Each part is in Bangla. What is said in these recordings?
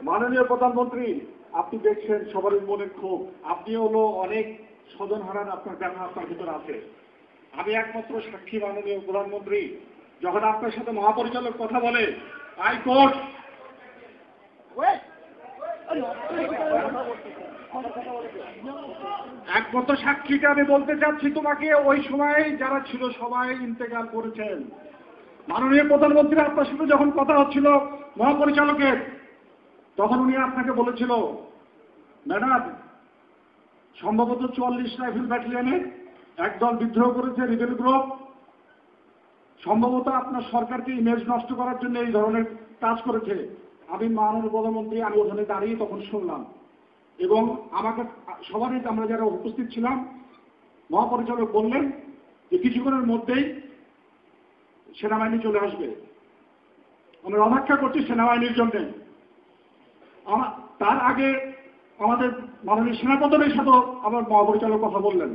মাননীয় প্রধানমন্ত্রী, আপনি দেখছেন সবারই মনে ক্ষোভ, আপনি হলো অনেক স্বজন হারান, আপনার ব্যথা আপনার ভিতরে আছে। আমি একমাত্র সাক্ষী মাননীয় প্রধানমন্ত্রী, যখন আপনার সাথে মহাপরিচালক কথা বলে হাইকোর্ট একমাত্র সাক্ষীটা আমি বলতে চাচ্ছি তোমাকে, ওই সময় যারা ছিল সবাই ইন্তেকাল করেছেন। মাননীয় প্রধানমন্ত্রী, আপনার সাথে যখন কথা হচ্ছিল মহাপরিচালকের, তখন উনি আপনাকে বলেছিল ম্যাডাম সম্ভবত 44 রাইফেল ব্যাটালিয়নে একদল বিদ্রোহ করেছে, রিবেল গ্রুপ, সম্ভবত আপনার সরকারকে ইমেজ নষ্ট করার জন্য এই ধরনের কাজ করেছে। আমি মাননীয় প্রধানমন্ত্রী, আমি ওখানে দাঁড়িয়ে তখন শুনলাম, এবং আমাকে সবারই আমরা যারা উপস্থিত ছিলাম, মহাপরিচালক বললেন যে কিছুক্ষণের মধ্যেই সেনাবাহিনী চলে আসবে, আমরা অপেক্ষা করছি সেনাবাহিনীর জন্য। তার আগে আমাদের মাননীয় সেনাপ্রধানের সাথেও আমার মহাপরিচালক কথা বললেন,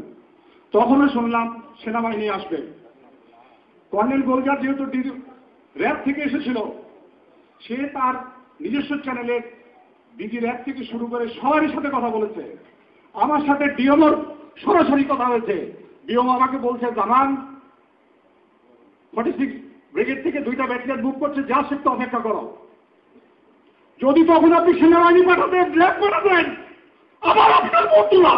তখনও শুনলাম সেনাবাহিনী আসবে। কর্নেল গোলজার যেহেতু র্যাব থেকে এসেছিল, সে তার নিজস্ব চ্যানেলে ডিজি র্যাব থেকে শুরু করে সবারই সাথে কথা বলেছে। আমার সাথে ডিএমওর সরাসরি কথা হয়েছে। ডিএমও আমাকে বলছে জানান 46 ব্রিগেড থেকে 2টা ব্যাটালিয়ন মুভ করছে, যা একটু অপেক্ষা করো। যদি তখন আপনি সেনাবাহিনী পাঠাতেন, র্যাব পাঠাতেন, আবার আপনার বন্ধুরা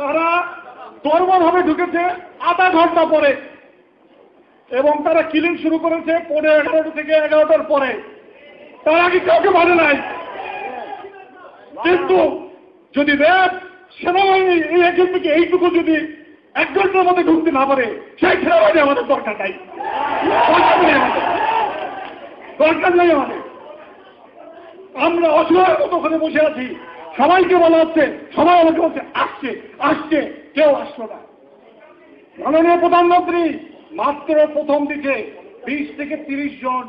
তারা দরবারভাবে ঢুকেছে আধা ঘন্টা পরে, এবং তারা কিলিং শুরু করেছে 11:30 থেকে 11টার পরে। তার আগে কাউকে মানে নাই। কিন্তু যদি র্যাব সেনাবাহিনী এই এখান থেকে এইটুকু যদি 1 ঘন্টার মধ্যে ঢুকতে না পারে, সেই সেনাবাহিনী আমাদের দরকার নাই, দরকার নেই আমাদের। আমরা অসহায়ের মতো ওখানে বসে আছি, সবাইকে বলা হচ্ছে, সবাই আমাকে বলছে আসছে আসছে, কেউ আসলো না। মাননীয় প্রধানমন্ত্রী, মাত্র প্রথম দিকে 20 থেকে 30 জন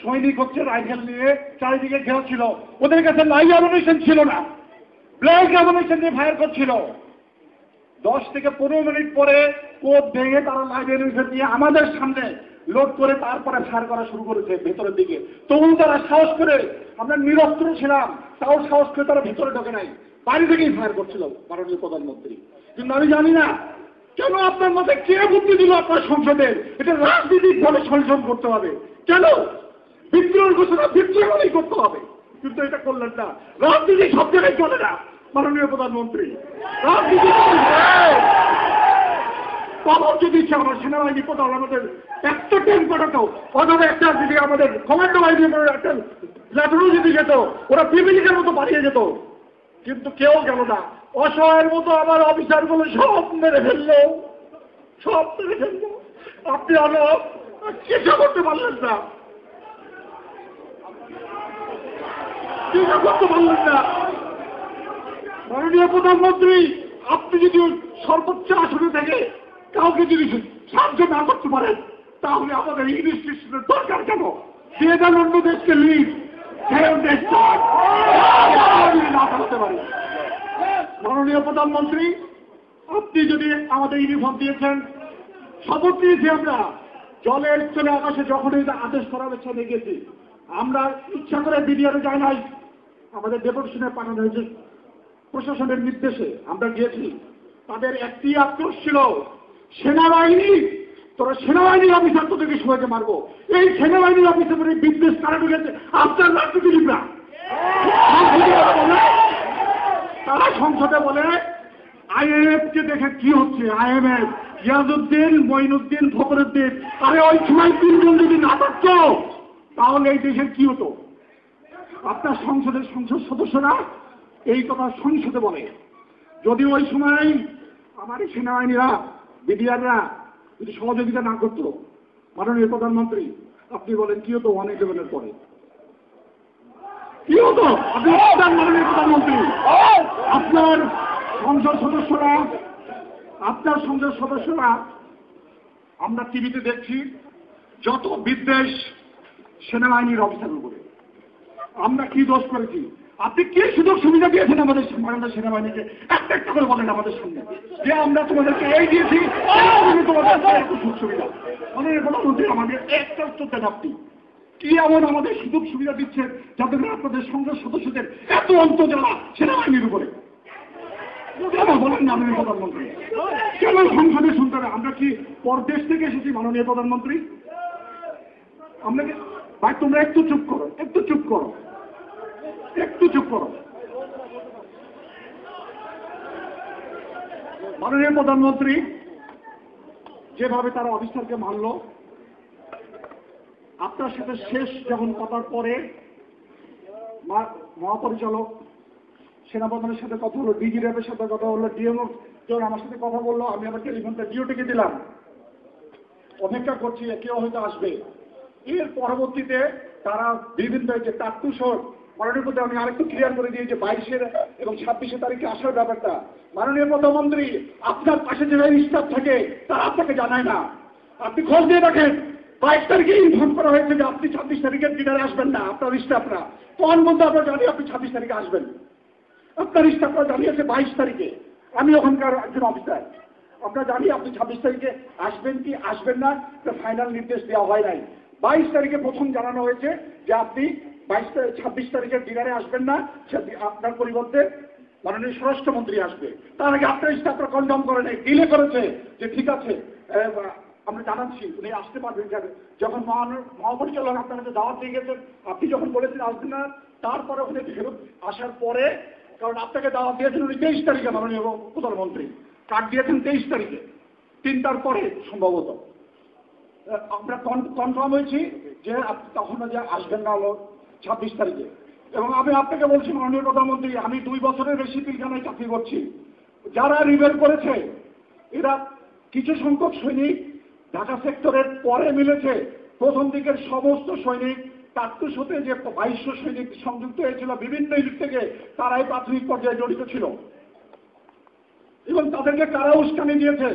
সৈনিক হচ্ছে রাইফেল নিয়ে চারিদিকে ঘেরা ছিল। ওদের কাছে লাইভ অ্যামুনিশন ছিল না, ব্ল্যাক অ্যামুনিশন দিয়ে ফায়ার করছিল। 10 থেকে 15 মিনিট পরে কোপ ভেঙে তারা লাইভ অ্যামুনিশন দিয়ে আমাদের সামনে লোড করে তারপরে ফায়ার করা শুরু করেছে ভেতরের দিকে। তবু তারা সাহস করে, আমরা নিরস্ত্র ছিলাম, তাও সাহস করে তারা ভেতরে ঢোকে নাই, বাড়ি থেকেই ফায়ার করছিল মাননীয় প্রধানমন্ত্রী। কিন্তু আমি জানি না কেন আপনার মধ্যে কে বুদ্ধি দিল আপনার সংসদে এটা রাজনীতিকভাবে সলিউশন করতে হবে। কেন বিদ্রোহের ঘোষণা বিদ্রোহই করতে হবে, কিন্তু এটা করলেন না। রাজনীতি সব জায়গায় চলে না মাননীয় প্রধানমন্ত্রী, রাজনীতি খবর যদি ইচ্ছে আমার সেনাবাহিনী প্রধান আমাদের একটা ট্রেন পাঠাতো, অথবা একটা যদি আমাদের কমান্ডো বাহিনীর একটা ল্যাটারও যদি যেত, ওরা পিপিলিকের মতো পালিয়ে যেত, কিন্তু কেউ গেল না। অসহায়ের মতো আমার অফিসার গুলো সব মেরে ফেললো, সব মেরে ফেললো। আপনি অনেক চেষ্টা করতে পারলেন না, চেষ্টা করতে পারলেন না। মাননীয় প্রধানমন্ত্রী, আপনি যদি সর্বোচ্চ আসনে থেকে কাউকে যদি সাহায্য না করতে পারেন, তাহলে আমাদের ইংলিশ স্টেশনের দরকার কেন? দিয়ে দেন অন্য দেশকে লিড, দেশ না করতে পারি। মাননীয় প্রধানমন্ত্রী, আপনি যদি আমাদের ইউনিফর্ম দিয়েছেন, শপথ নিয়েছি আমরা, জলের স্থলে আকাশে যখনই আদেশ করা হয়েছে দেখেছি। আমরা ইচ্ছা করে বিডিআরে যাই নাই, আমাদের ডেপুটেশনে পাঠানো হয়েছে প্রশাসনের নির্দেশে আমরা গিয়েছি। তাদের একটি আক্রোশ ছিল, সেনাবাহিনী, তোরা সেনাবাহিনীর অফিসার তোদেরকে সবাইকে মারবো। এই সেনাবাহিনীর অফিসারের বিদ্বেষ কারা ঢুকেছে? আপনার রাজনীতিবিদরা। তারা সংসদে বলে আইএমএফ কে দেখে কি হচ্ছে, আইএমএফ, ইয়াজউদ্দিন, মঈনুদ্দিন, ফখরুদ্দিন। আরে ওই সময় 3 জন যদি না থাকতো তাহলে এই দেশের কি হতো? আপনার সংসদের সংসদ সদস্যরা এই কথা সংসদে বলে। যদি ওই সময় আমার সেনাবাহিনীরা, বিডিআররা যদি সহযোগিতা না করতো, মাননীয় প্রধানমন্ত্রী আপনি বলেন কি হতো? 111-এর পরে কি হতো? আপনি মাননীয় প্রধানমন্ত্রী, আপনার সংসদ সদস্যরা আমরা টিভিতে দেখছি যত বিদ্বেষ সেনাবাহিনীর অফিসারের উপরে। আমরা কি দোষ করেছি? আপনি কি সুযোগ সুবিধা দিয়েছেন আমাদের বাংলাদেশ সেনাবাহিনীকে? একটা একটা করে বলেন আমাদের সামনে যে আমরা তোমাদেরকে এই দিয়েছি, তোমাদের এত সুযোগ সুবিধা। মাননীয় প্রধানমন্ত্রী আমাদের একটা উত্তর দেন আপনি কি এমন আমাদের সুযোগ সুবিধা দিচ্ছেন যাতে আপনাদের সংসদ সদস্যদের এত অন্তর্জালা সেনাবাহিনীর উপরে? কেন বলেন না মাননীয় প্রধানমন্ত্রী? কেন সংসদে শুনতে হবে? আমরা কি পরদেশ থেকে এসেছি মাননীয় প্রধানমন্ত্রী? আমরা কি ভাই তোমরা একটু চুপ করো, একটু চুপ করো, একটু চুপ করো। মাননীয় প্রধানমন্ত্রী যেভাবে তারা অফিসারকে মানল, আপনার সাথে শেষ যখন কথার পরে মহাপরিচালক সেনাপ্রধানের সাথে কথা হলো, ডিজি র্যাবের সাথে কথা হলো, ডিএমও যখন আমার সাথে কথা বললো, আমি আমার টেলিফোনটা ডিওটিকে দিলাম, অপেক্ষা করছি কেউ হয়তো আসবে। এর পরবর্তীতে তারা বিভিন্ন যে টাট্টুসর মাননীয় প্রধান, আমি আরেকটু ক্লিয়ার করে দিয়েছি 22 এবং 26 তারিখে আসার ব্যাপারটা। মাননীয় প্রধানমন্ত্রী আপনার পাশে যে স্টাফ থাকে তারা আপনাকে জানায় না। আপনি খোঁজ দিয়ে দেখেন 22 তারিখে ইনফর্ম করা হয়েছে যে আপনি 26 তারিখের ডিনারে আসবেন না, আপনার স্টাফরা। তখন বলতে আমরা জানি আপনি 26 তারিখে আসবেন, আপনার স্টাফরা জানিয়েছে 22 তারিখে। আমি ওখানকার একজন অফিসার, আমরা জানি আপনি 26 তারিখে আসবেন কি আসবেন না, ফাইনাল নির্দেশ দেওয়া হয় নাই। 22 তারিখে প্রথম জানানো হয়েছে যে আপনি 26 তারিখের ডিনারে আসবেন না, আপনার পরিবর্তে মাননীয় স্বরাষ্ট্রমন্ত্রী আসবে। তার আগে আপনার স্টাফরা কনফার্ম করে নেই, ডিলে করেছে যে ঠিক আছে আমরা জানাচ্ছি উনি আসতে পারবেন। যখন মহাপরিচালক আপনার কাছে দাওয়াত দিয়ে গেছেন, আপনি যখন বলেছেন আসবেন না, তারপরে উনি ফেরত আসার পরে, কারণ আপনাকে দাওয়াত দিয়েছেন উনি 23 তারিখে মাননীয় প্রধানমন্ত্রী, কার্ড দিয়েছেন 23 তারিখে, 3টার পরে সম্ভবত আমরা কনফার্ম হয়েছি যে আপনি তখন যে আসবেন না হলো 26 তারিখে। এবং আমি আপনাকে বলছি মাননীয় প্রধানমন্ত্রী, আমি 2 বছরের বেশি পিলখানায় চাকরি করছি। যারা রিবেল করেছে এরা কিছু সংখ্যক সৈনিক ঢাকা সেক্টরের পরে মিলেছে। প্রথম দিকের সমস্ত সৈনিক টাট্টুস হতে যে 2200 সৈনিক সংযুক্ত হয়েছিল বিভিন্ন ইউনিট থেকে, তারাই প্রাথমিক পর্যায়ে জড়িত ছিল এবং তাদেরকে কারা উস্কানি দিয়েছে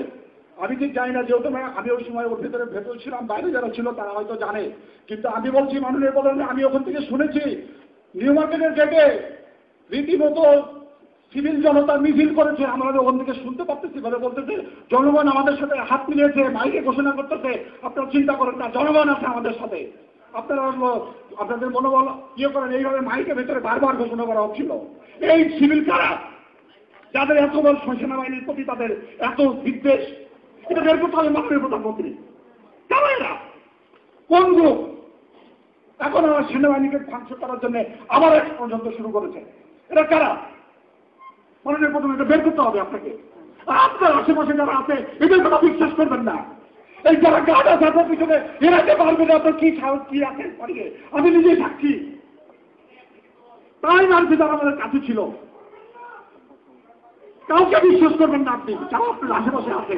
আমি ঠিক জানি না, যেহেতু আমি ওই সময় ওর ভেতর ছিলাম, বাইরে যারা ছিল তারা হয়তো জানে। কিন্তু আমি বলছি মাননীয় প্রধান, আমি ওখান থেকে শুনেছি নিউ মার্কেটের গেটে রীতিমতো সিভিল জনতা মিছিল করেছে, আমরা ওখান থেকে শুনতে পারতেছি। বলতেছে জনগণ আমাদের সাথে হাত মিলিয়েছে, মাইকে ঘোষণা করতেছে আপনারা চিন্তা করেন না, জনগণ আছে আমাদের সাথে, আপনারা আপনাদের মনোবল করেন। এইভাবে মাইকের ভেতরে বারবার ঘোষণা করা হচ্ছিল। এই সিভিল কারা যাদের এত বড় সেনাবাহিনীর প্রতি তাদের এত বিদ্বেষ, এটা বের করতে হবে মাননীয় প্রধানমন্ত্রী। কারা এরা? কোন গ্রুপ? এখন আমার সেনাবাহিনীকে ধ্বংস করার জন্য আবার এক ষড়যন্ত্র শুরু করেছে। এরা কারা মাননীয় প্রধানমন্ত্রী? এটা বের করতে হবে আপনাকে। আর আপনার আশেপাশে যারা আছে এদের কথা বিশ্বাস করবেন না। এই যারা গার্ড আছে আপনার পিছনে, এরা যে পারবে না আপনার কি সাহস কি আছে পারিয়ে, আমি নিজেই সাক্ষী। তাই মানছি যারা আমাদের কাছে ছিল, কাউকে বিশ্বাস করবেন না আপনি, যারা আপনার আশেপাশে আছে।